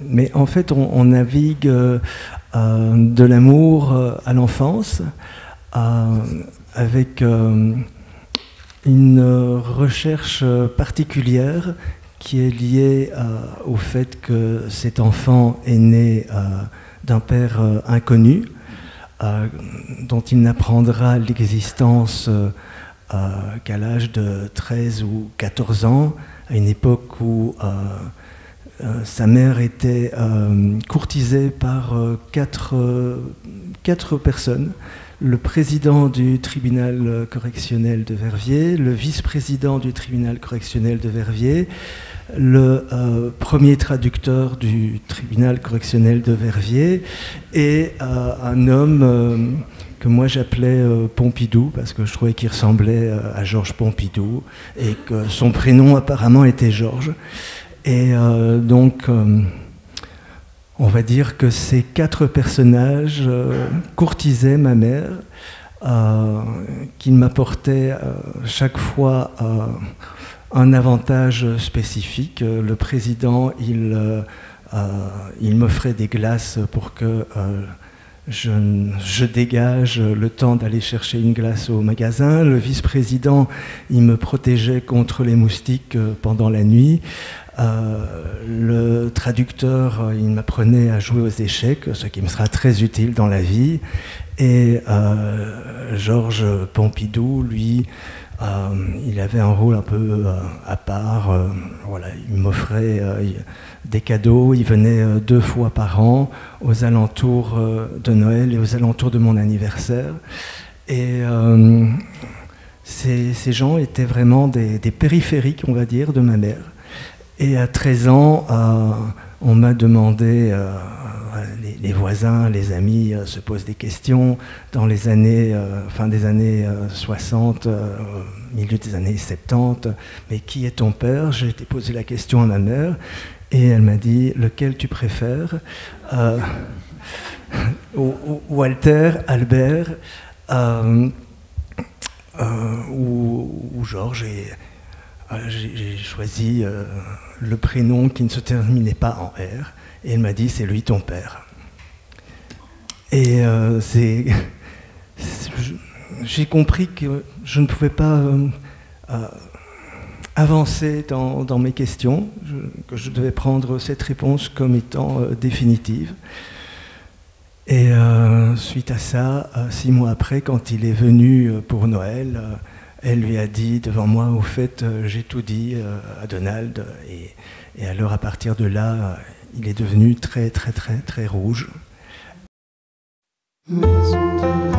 Mais en fait, on navigue de l'amour à l'enfance avec une recherche particulière qui est liée au fait que cet enfant est né d'un père inconnu, dont il n'apprendra l'existence qu'à l'âge de 13 ou 14 ans, à une époque où sa mère était courtisée par quatre personnes. Le président du tribunal correctionnel de Verviers, le vice-président du tribunal correctionnel de Verviers, le premier traducteur du tribunal correctionnel de Verviers et un homme que moi j'appelais Pompidou parce que je trouvais qu'il ressemblait à Georges Pompidou et que son prénom apparemment était Georges. Et donc on va dire que ces 4 personnages courtisaient ma mère, qui m'apportaient chaque fois un avantage spécifique. Le président, il m'offrait des glaces pour que je dégage le temps d'aller chercher une glace au magasin. Le vice-président, il me protégeait contre les moustiques pendant la nuit. Le traducteur, il m'apprenait à jouer aux échecs, ce qui me sera très utile dans la vie. Et Georges Pompidou, lui, il avait un rôle un peu à part. Voilà, il m'offrait des cadeaux. Il venait 2 fois par an aux alentours de Noël et aux alentours de mon anniversaire. Et ces gens étaient vraiment des périphériques, on va dire, de ma mère. Et à 13 ans, on m'a demandé, les voisins, les amis se posent des questions. Dans les années, fin des années 60, milieu des années 70, mais qui est ton père? J'ai été posé la question à ma mère et elle m'a dit, lequel tu préfères? Walter, Albert ou Georges. Et j'ai choisi le prénom qui ne se terminait pas en R, et elle m'a dit, c'est lui ton père. Et j'ai compris que je ne pouvais pas avancer dans mes questions, que je devais prendre cette réponse comme étant définitive. Et suite à ça, 6 mois après, quand il est venu pour Noël, elle lui a dit devant moi, au fait, j'ai tout dit à Donald. Et alors, à partir de là, il est devenu très, très, très, très rouge. Maison de